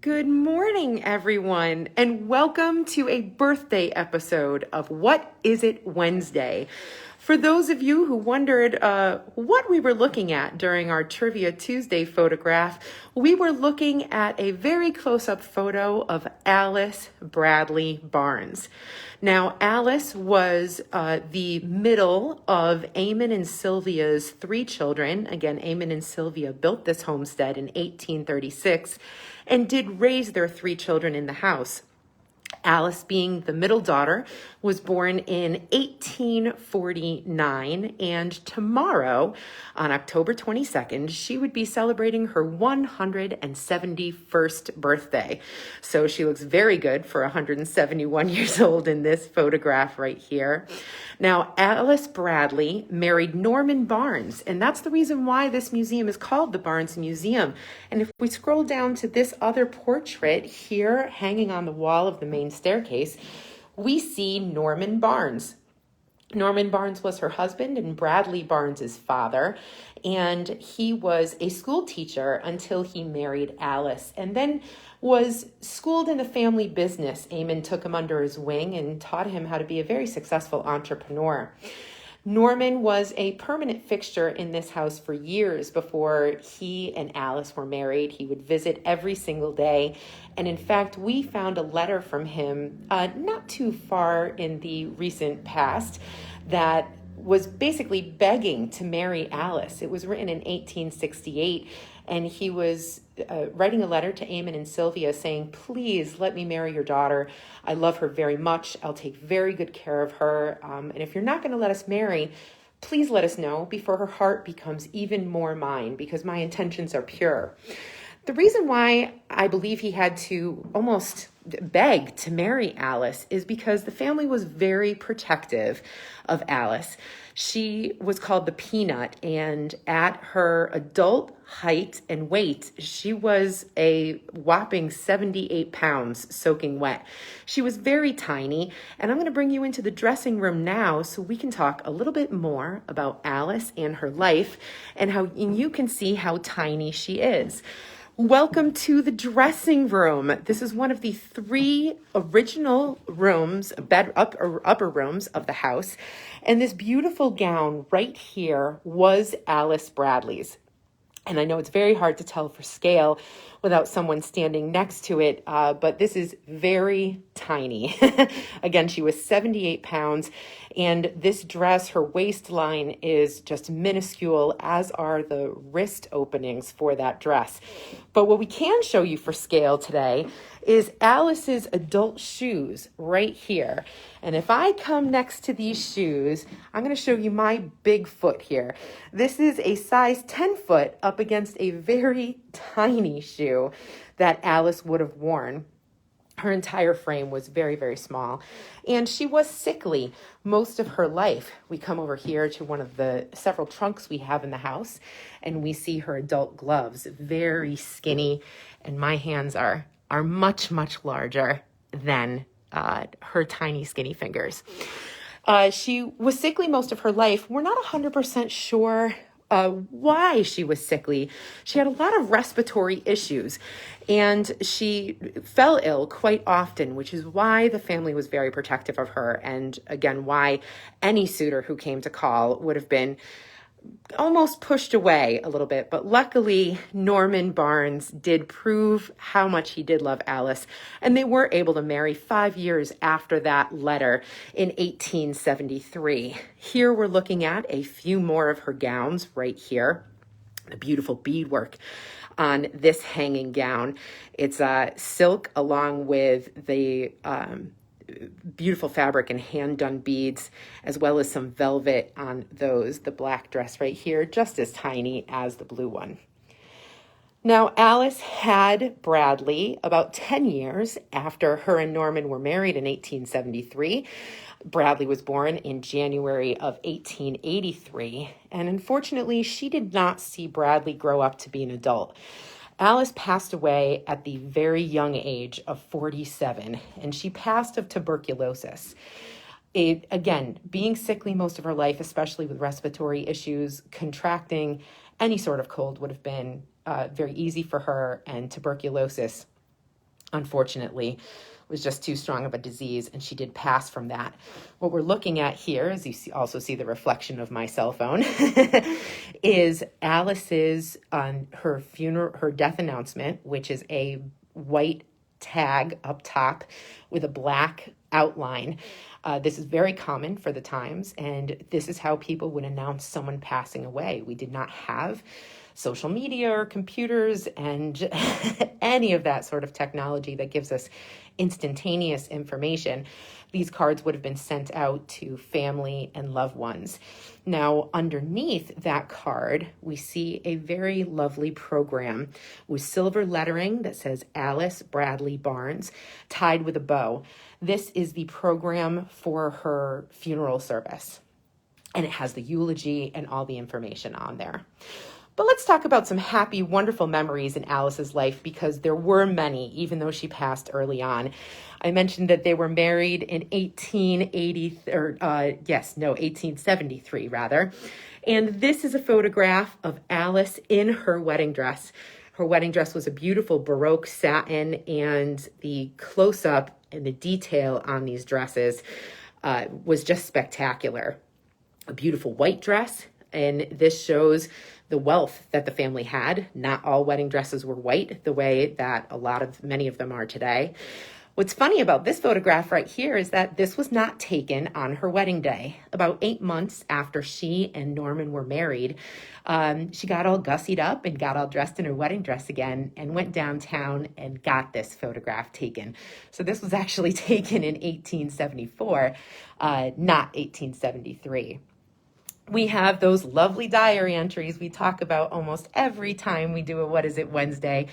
Good morning, everyone, and welcome to a birthday episode of What Is It Wednesday? For those of you who wondered what we were looking at during our Trivia Tuesday photograph, we were looking at a very close-up photo of Alice Bradley Barnes. Now, Alice was the middle of Eamon and Sylvia's three children. Again, Eamon and Sylvia built this homestead in 1836 and did raise their three children in the house. Alice, being the middle daughter, was born in 1849, and tomorrow, on October 22nd, she would be celebrating her 171st birthday. So she looks very good for 171 years old in this photograph right here. Now, Alice Bradley married Norman Barnes, and that's the reason why this museum is called the Barnes Museum. And if we scroll down to this other portrait here, hanging on the wall of the main staircase, we see Norman Barnes. Norman Barnes was her husband and Bradley Barnes' father, and he was a school teacher until he married Alice, and then was schooled in the family business. Eamon took him under his wing and taught him how to be a very successful entrepreneur. Norman was a permanent fixture in this house for years before he and Alice were married. He would visit every single day. And in fact, we found a letter from him not too far in the recent past that was basically begging to marry Alice. It was written in 1868, and he was writing a letter to Eamon and Sylvia saying, "Please let me marry your daughter. I love her very much. I'll take very good care of her. And if you're not going to let us marry, please let us know before her heart becomes even more mine, because my intentions are pure." The reason why I believe he had to almost beg to marry Alice is because the family was very protective of Alice. She was called the Peanut, and at her adult height and weight, she was a whopping 78 pounds soaking wet. She was very tiny, and I'm going to bring you into the dressing room now so we can talk a little bit more about Alice and her life and you can see how tiny she is. Welcome to the dressing room. This is one of the three original rooms, upper rooms of the house. And this beautiful gown right here was Alice Bradley's. And I know it's very hard to tell for scale without someone standing next to it, but this is very tiny. Again, she was 78 pounds, and this dress, her waistline is just minuscule, as are the wrist openings for that dress. But what we can show you for scale today is Alice's adult shoes right here. And if I come next to these shoes, I'm going to show you my big foot here. This is a size 10 foot up against a very tiny shoe that Alice would have worn. Her entire frame was very, very small, and she was sickly most of her life. We come over here to one of the several trunks we have in the house, and we see her adult gloves, very skinny, and my hands are much, much larger than her tiny, skinny fingers. She was sickly most of her life. We're not 100% sure why she was sickly. She had a lot of respiratory issues, and she fell ill quite often, which is why the family was very protective of her, and again, why any suitor who came to call would have been almost pushed away a little bit. But luckily, Norman Barnes did prove how much he did love Alice, and they were able to marry 5 years after that letter in 1873. Here we're looking at a few more of her gowns right here. The beautiful beadwork on this hanging gown. It's silk along with the beautiful fabric and hand-done beads, as well as some velvet on those. The black dress right here, just as tiny as the blue one. Now, Alice had Bradley about 10 years after her and Norman were married in 1873. Bradley was born in January of 1883, and unfortunately, she did not see Bradley grow up to be an adult. Alice passed away at the very young age of 47, and she passed of tuberculosis. Again, being sickly most of her life, especially with respiratory issues, contracting any sort of cold would have been very easy for her, and tuberculosis unfortunately, was just too strong of a disease, and she did pass from that. What we're looking at here, as you also see the reflection of my cell phone, is Alice's her funeral, her death announcement, which is a white tag up top with a black outline. This is very common for the times, and this is how people would announce someone passing away. We did not have social media or computers and any of that sort of technology that gives us instantaneous information. These cards would have been sent out to family and loved ones. Now, underneath that card, we see a very lovely program with silver lettering that says Alice Bradley Barnes, tied with a bow. This is the program for her funeral service, and it has the eulogy and all the information on there. But let's talk about some happy, wonderful memories in Alice's life, because there were many, even though she passed early on. I mentioned that they were married in 1873 rather. And this is a photograph of Alice in her wedding dress. Her wedding dress was a beautiful Baroque satin, and the close-up and the detail on these dresses was just spectacular. A beautiful white dress, and this shows the wealth that the family had. Not all wedding dresses were white the way that many of them are today. What's funny about this photograph right here is that this was not taken on her wedding day. About 8 months after she and Norman were married, she got all gussied up and got all dressed in her wedding dress again and went downtown and got this photograph taken. So this was actually taken in 1874, not 1873. We have those lovely diary entries we talk about almost every time we do a What Is It Wednesday,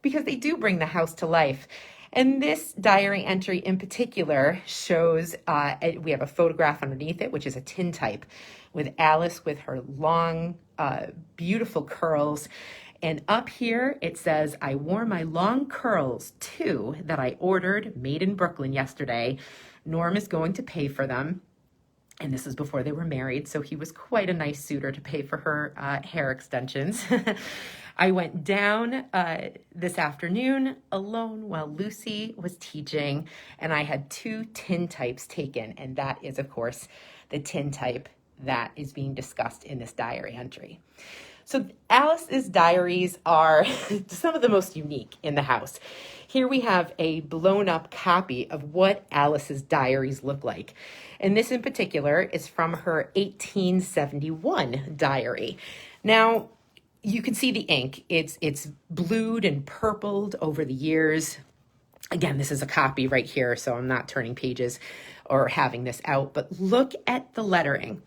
because they do bring the house to life. And this diary entry in particular shows, we have a photograph underneath it, which is a tintype with Alice with her long, beautiful curls. And up here it says, I wore my long curls too that I ordered made in Brooklyn yesterday. Norm is going to pay for them. And this is before they were married, so he was quite a nice suitor to pay for her hair extensions. I went down this afternoon alone while Lucy was teaching, and I had 2 tintypes taken, and that is, of course, the tintype that is being discussed in this diary entry. So Alice's diaries are some of the most unique in the house. Here we have a blown up copy of what Alice's diaries look like. And this in particular is from her 1871 diary. Now, you can see the ink. It's blued and purpled over the years. Again, this is a copy right here, so I'm not turning pages or having this out, but look at the lettering.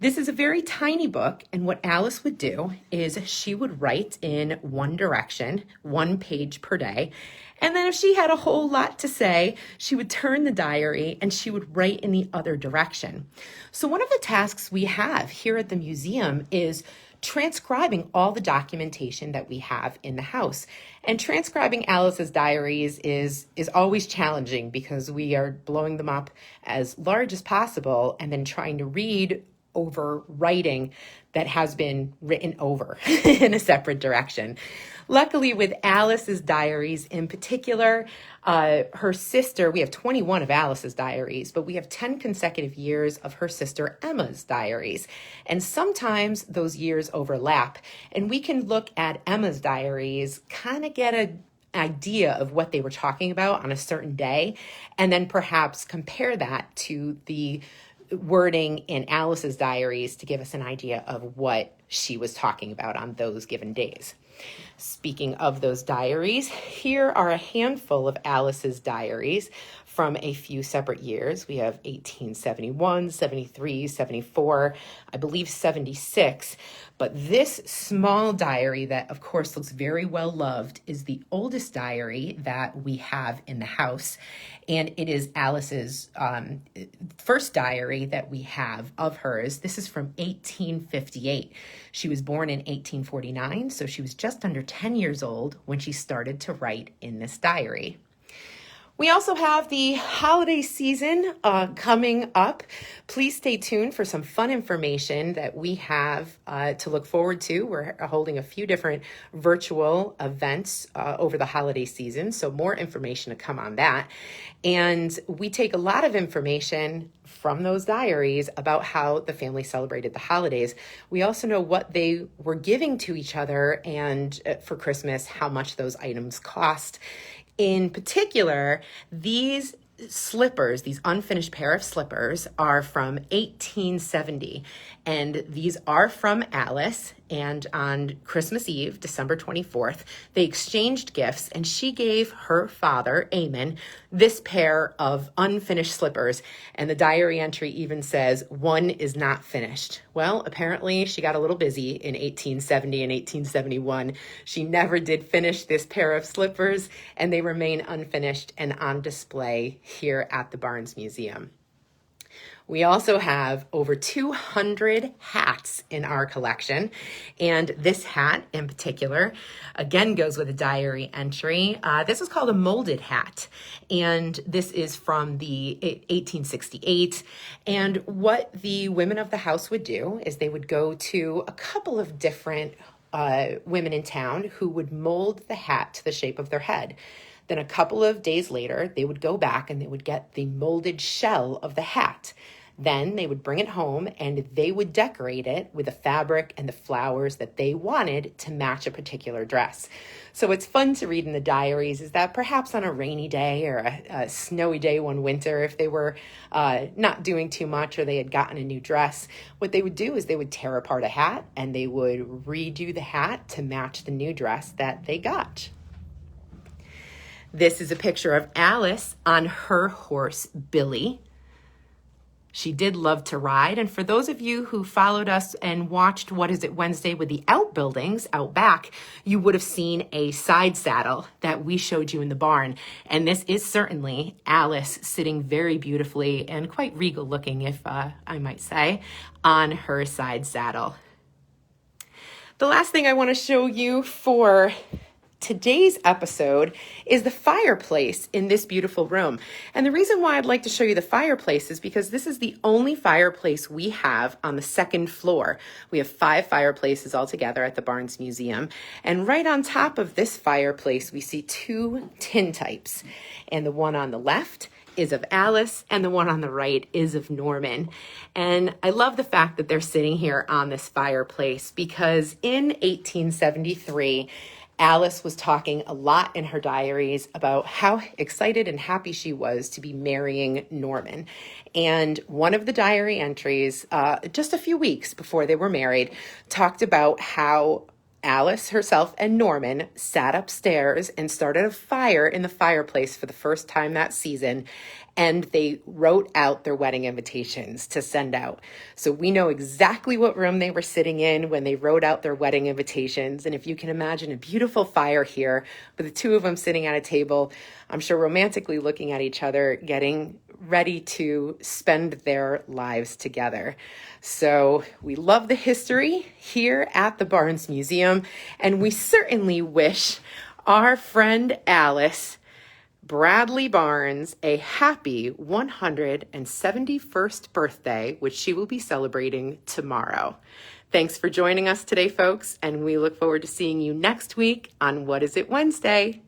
This is a very tiny book, and what Alice would do is she would write in one direction, 1 page per day, and then if she had a whole lot to say, she would turn the diary and she would write in the other direction. So one of the tasks we have here at the museum is transcribing all the documentation that we have in the house. And transcribing Alice's diaries is always challenging because we are blowing them up as large as possible and then trying to read over writing that has been written over in a separate direction. Luckily, with Alice's diaries in particular, her sister, we have 21 of Alice's diaries, but we have 10 consecutive years of her sister Emma's diaries. And sometimes those years overlap, and we can look at Emma's diaries, kind of get an idea of what they were talking about on a certain day, and then perhaps compare that to the wording in Alice's diaries to give us an idea of what she was talking about on those given days. Speaking of those diaries, here are a handful of Alice's diaries from a few separate years. We have 1871, 73, 74, I believe 76. But this small diary that, of course, looks very well loved is the oldest diary that we have in the house. And it is Alice's first diary that we have of hers. This is from 1858. She was born in 1849, so she was just under 10 years old when she started to write in this diary. We also have the holiday season coming up. Please stay tuned for some fun information that we have to look forward to. We're holding a few different virtual events over the holiday season, so more information to come on that. And we take a lot of information from those diaries about how the family celebrated the holidays. We also know what they were giving to each other and for Christmas, how much those items cost. In particular, these slippers, these unfinished pair of slippers, are from 1870, and these are from Alice. And on Christmas Eve, December 24th, they exchanged gifts, and she gave her father, Eamon, this pair of unfinished slippers. And the diary entry even says, "One is not finished." Well, apparently she got a little busy in 1870 and 1871. She never did finish this pair of slippers, and they remain unfinished and on display here at the Barnes Museum. We also have over 200 hats in our collection, and this hat in particular, again, goes with a diary entry. This is called a molded hat, and this is from the 1868. And what the women of the house would do is they would go to a couple of different women in town who would mold the hat to the shape of their head. Then a couple of days later, they would go back and they would get the molded shell of the hat. Then they would bring it home and they would decorate it with the fabric and the flowers that they wanted to match a particular dress. So it's fun to read in the diaries is that perhaps on a rainy day or a snowy day one winter, if they were not doing too much or they had gotten a new dress, what they would do is they would tear apart a hat and they would redo the hat to match the new dress that they got. This is a picture of Alice on her horse, Billy. She did love to ride. And for those of you who followed us and watched What Is It Wednesday with the outbuildings out back, you would have seen a side saddle that we showed you in the barn. And this is certainly Alice sitting very beautifully and quite regal looking, if I might say, on her side saddle. The last thing I want to show you for today's episode is the fireplace in this beautiful room. And the reason why I'd like to show you the fireplace is because this is the only fireplace we have on the second floor. We have 5 fireplaces altogether at the Barnes Museum. And right on top of this fireplace, we see 2 tintypes. And the one on the left is of Alice and the one on the right is of Norman. And I love the fact that they're sitting here on this fireplace because in 1873, Alice was talking a lot in her diaries about how excited and happy she was to be marrying Norman. And one of the diary entries, just a few weeks before they were married, talked about how Alice herself and Norman sat upstairs and started a fire in the fireplace for the first time that season. And they wrote out their wedding invitations to send out. So we know exactly what room they were sitting in when they wrote out their wedding invitations. And if you can imagine a beautiful fire here with the 2 of them sitting at a table, I'm sure romantically looking at each other, getting ready to spend their lives together. So we love the history here at the Barnes Museum, and we certainly wish our friend Alice Bradley Barnes a happy 171st birthday, which she will be celebrating tomorrow. Thanks for joining us today, folks, and we look forward to seeing you next week on What Is It Wednesday?